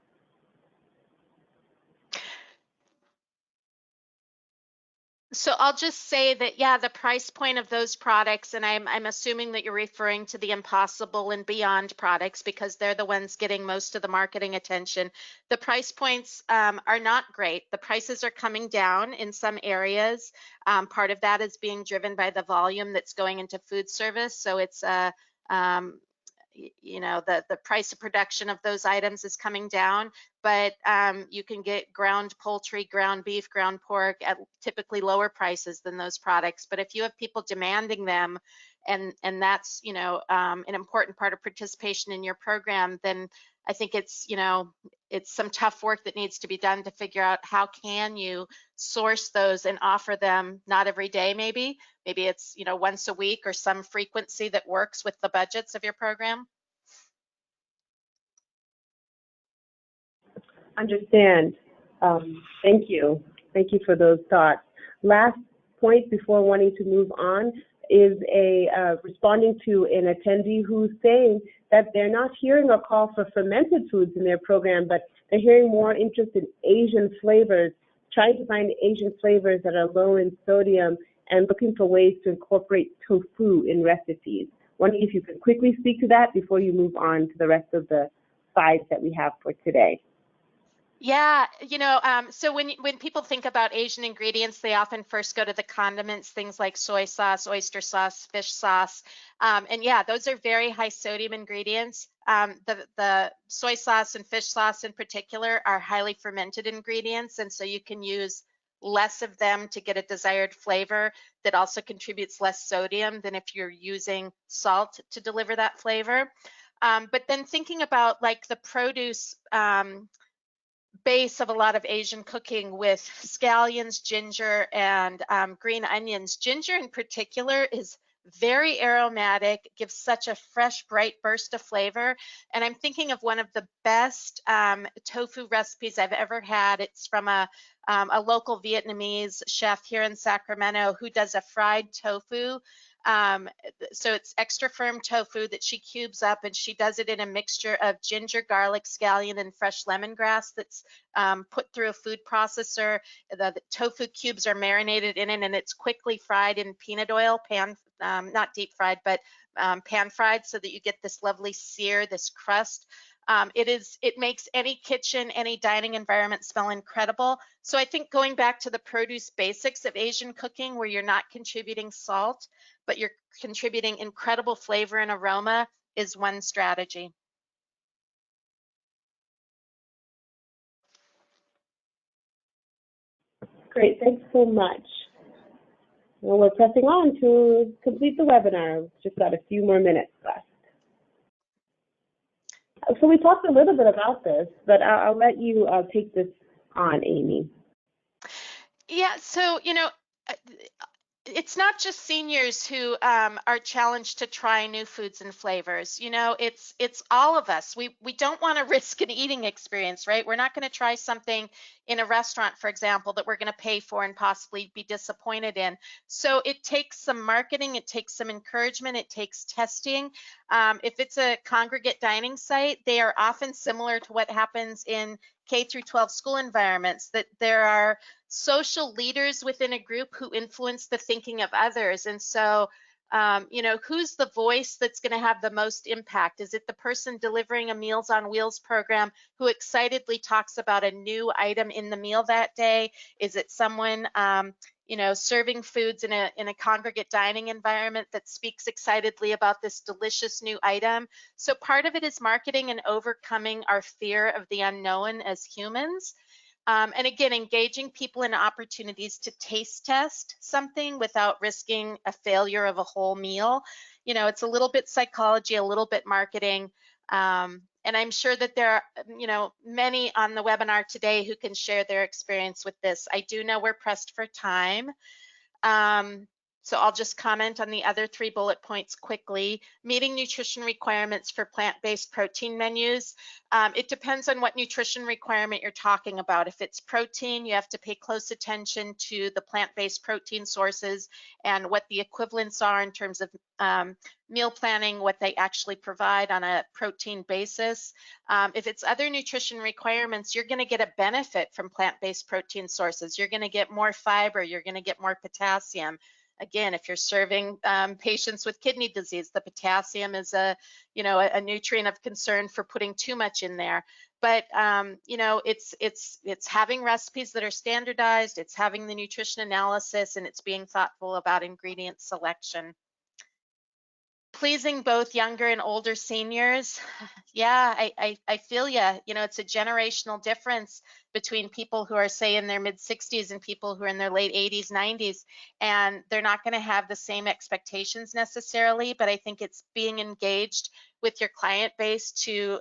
So I'll just say that, yeah, the price point of those products, and I'm assuming that you're referring to the Impossible and Beyond products because they're the ones getting most of the marketing attention. The price points are not great. The prices are coming down in some areas. Part of that is being driven by the volume that's going into food service. So it's you know, the price of production of those items is coming down, but you can get ground poultry, ground beef, ground pork at typically lower prices than those products. But if you have people demanding them, and that's, you know, an important part of participation in your program, then I think it's, you know, it's some tough work that needs to be done to figure out how can you source those and offer them, not every day maybe it's, you know, once a week or some frequency that works with the budgets of your program. Understand. Thank you. Thank you for those thoughts. Last point before wanting to move on is responding to an attendee who's saying that they're not hearing a call for fermented foods in their program, but they're hearing more interest in Asian flavors, trying to find Asian flavors that are low in sodium and looking for ways to incorporate tofu in recipes. Wondering if you could quickly speak to that before you move on to the rest of the slides that we have for today. Yeah, so when people think about Asian ingredients, they often first go to the condiments, things like soy sauce, oyster sauce, fish sauce, and yeah, those are very high sodium ingredients. The soy sauce and fish sauce in particular are highly fermented ingredients, and so you can use less of them to get a desired flavor that also contributes less sodium than if you're using salt to deliver that flavor. But then thinking about like the produce. Base of a lot of Asian cooking with scallions, ginger, and green onions. Ginger in particular is very aromatic, gives such a fresh, bright burst of flavor. And I'm thinking of one of the best tofu recipes I've ever had. It's from a local Vietnamese chef here in Sacramento who does a fried tofu. So it's extra firm tofu that she cubes up, and she does it in a mixture of ginger, garlic, scallion, and fresh lemongrass that's put through a food processor. The tofu cubes are marinated in it, and it's quickly fried in peanut oil, not deep fried, but pan fried, so that you get this lovely sear, this crust. It makes any kitchen, any dining environment smell incredible. So I think going back to the produce basics of Asian cooking, where you're not contributing salt, but you're contributing incredible flavor and aroma, is one strategy. Great, thanks so much. Well, we're pressing on to complete the webinar. We've just got a few more minutes left. So we talked a little bit about this, but I'll let you take this on, Amy. Yeah, so, it's not just seniors who are challenged to try new foods and flavors. It's all of us. We don't want to risk an eating experience, right? We're not going to try something in a restaurant, for example, that we're going to pay for and possibly be disappointed in. So it takes some marketing, it takes some encouragement, it takes testing. If it's a congregate dining site, they are often similar to what happens in K through 12 school environments, that there are social leaders within a group who influence the thinking of others. And so, who's the voice that's going to have the most impact? Is it the person delivering a Meals on Wheels program who excitedly talks about a new item in the meal that day? Is it someone, serving foods in a congregate dining environment that speaks excitedly about this delicious new item? So part of it is marketing and overcoming our fear of the unknown as humans. And again, engaging people in opportunities to taste test something without risking a failure of a whole meal. It's a little bit psychology, a little bit marketing. And I'm sure that there are, many on the webinar today who can share their experience with this. I do know we're pressed for time. So I'll just comment on the other 3 bullet points quickly. Meeting nutrition requirements for plant-based protein menus. It depends on what nutrition requirement you're talking about. If it's protein, you have to pay close attention to the plant-based protein sources and what the equivalents are in terms of meal planning, what they actually provide on a protein basis. If it's other nutrition requirements, you're going to get a benefit from plant-based protein sources. You're going to get more fiber, you're going to get more potassium. Again, if you're serving patients with kidney disease, the potassium is a nutrient of concern for putting too much in there. But it's having recipes that are standardized, it's having the nutrition analysis, and it's being thoughtful about ingredient selection. Pleasing both younger and older seniors. Yeah, I feel you. It's a generational difference between people who are, say, in their mid 60s and people who are in their late 80s, 90s, and they're not going to have the same expectations necessarily, but I think it's being engaged with your client base to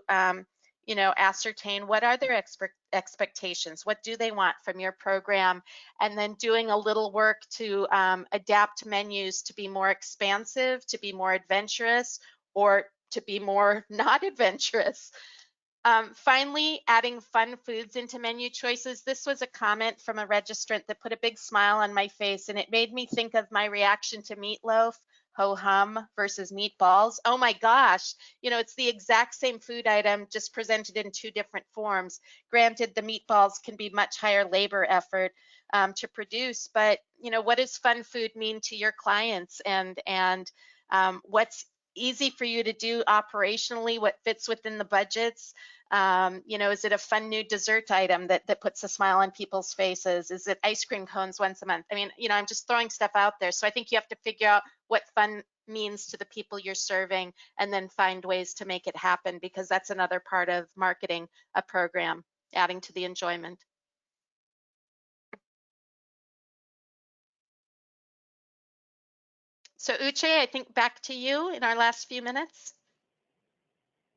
ascertain what are their expectations, what do they want from your program, and then doing a little work to adapt menus to be more expansive, to be more adventurous, or to be more not adventurous. Finally, adding fun foods into menu choices. This was a comment from a registrant that put a big smile on my face, and it made me think of my reaction to meatloaf, ho-hum versus meatballs. Oh my gosh, it's the exact same food item, just presented in 2 different forms. Granted, the meatballs can be much higher labor effort to produce, but what does fun food mean to your clients, and what's easy for you to do operationally, what fits within the budgets? You know, is it a fun new dessert item that puts a smile on people's faces? Is it ice cream cones once a month? I mean, you know, I'm just throwing stuff out there. So I think you have to figure out what fun means to the people you're serving and then find ways to make it happen, because that's another part of marketing a program, adding to the enjoyment. So Uche, I think back to you in our last few minutes.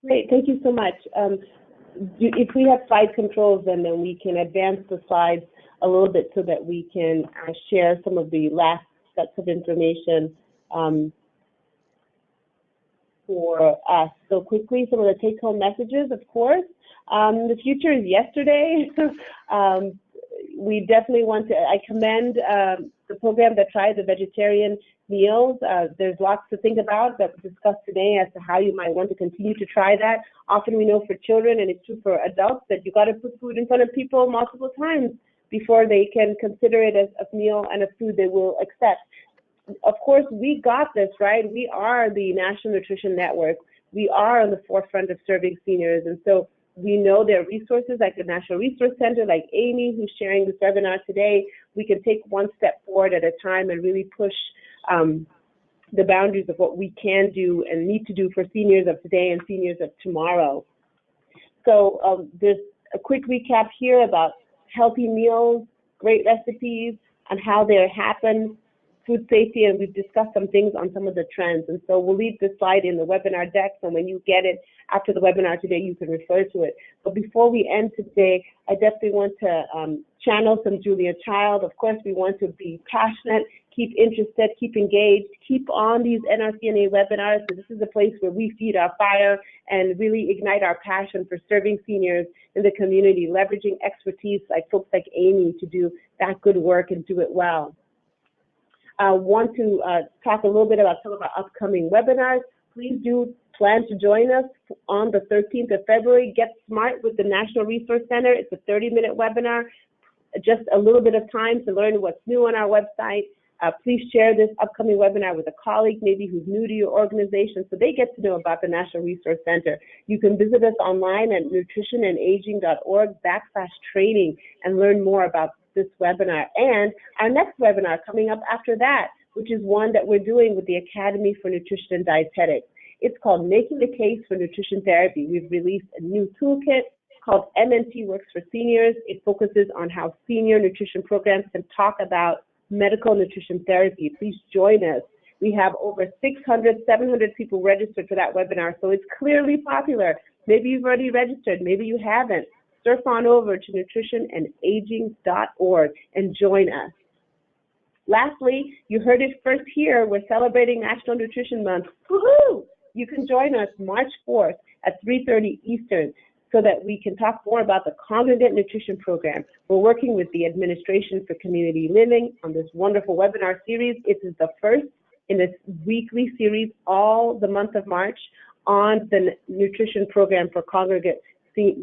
Great, thank you so much. If we have slide controls, then we can advance the slides a little bit so that we can share some of the last sets of information for us. So quickly, some of the take-home messages, of course. The future is yesterday. We definitely want to, I commend the program that tried the vegetarian meals. There's lots to think about that we discussed today as to how you might want to continue to try that. Often we know for children, and it's true for adults, that you got to put food in front of people multiple times before they can consider it as a meal and a food they will accept. Of course, we got this, right? We are the National Nutrition Network. We are on the forefront of serving seniors, and so we know there are resources like the National Resource Center, like Amy, who's sharing this webinar today. We can take one step forward at a time and really push the boundaries of what we can do and need to do for seniors of today and seniors of tomorrow. So there's a quick recap here about healthy meals, great recipes, and how they happen, food safety, and we've discussed some things on some of the trends. And so we'll leave this slide in the webinar deck, so when you get it after the webinar today, you can refer to it. But before we end today, I definitely want to channel some Julia Child. Of course, we want to be passionate, keep interested, keep engaged, keep on these NRCNA webinars. So this is a place where we feed our fire and really ignite our passion for serving seniors in the community, leveraging expertise like folks like Amy to do that good work and do it well. I want to talk a little bit about some of our upcoming webinars. Please do plan to join us on the 13th of February. Get Smart with the National Resource Center. It's a 30-minute webinar, just a little bit of time to learn what's new on our website. Please share this upcoming webinar with a colleague, maybe who's new to your organization, so they get to know about the National Resource Center. You can visit us online at nutritionandaging.org/training and learn more about this webinar. And our next webinar coming up after that, which is one that we're doing with the Academy for Nutrition and Dietetics. It's called Making the Case for Nutrition Therapy. We've released a new toolkit called MNT Works for Seniors. It focuses on how senior nutrition programs can talk about medical nutrition therapy. Please join us. We have over 600, 700 people registered for that webinar, so it's clearly popular. Maybe you've already registered, maybe you haven't. Surf on over to nutritionandaging.org and join us. Lastly, you heard it first here, we're celebrating National Nutrition Month. Woohoo! You can join us March 4th at 3:30 Eastern so that we can talk more about the Congregate Nutrition Program. We're working with the Administration for Community Living on this wonderful webinar series. It is the first in this weekly series all the month of March on the nutrition program for congregate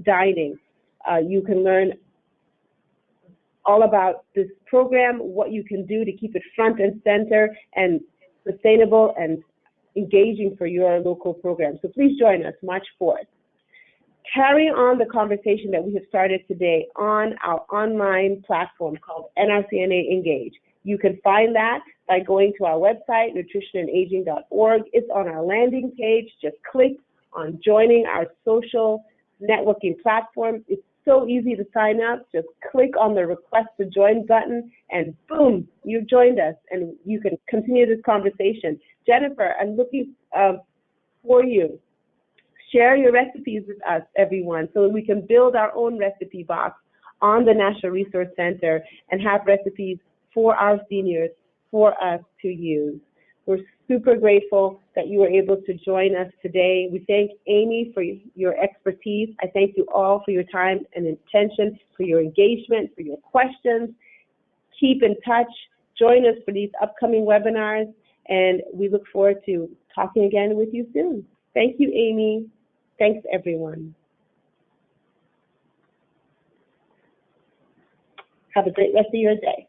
dining. You can learn all about this program, what you can do to keep it front and center and sustainable and engaging for your local program. So please join us March 4th. Carry on the conversation that we have started today on our online platform called NRCNA Engage. You can find that by going to our website, nutritionandaging.org. It's on our landing page. Just click on joining our social networking platform. It's so easy to sign up. Just click on the request to join button and boom, you've joined us and you can continue this conversation. Jennifer, I'm looking for you. Share your recipes with us, everyone, so that we can build our own recipe box on the National Resource Center and have recipes for our seniors for us to use. We're super grateful that you were able to join us today. We thank Amy for your expertise. I thank you all for your time and attention, for your engagement, for your questions. Keep in touch. Join us for these upcoming webinars, and we look forward to talking again with you soon. Thank you, Amy. Thanks, everyone. Have a great rest of your day.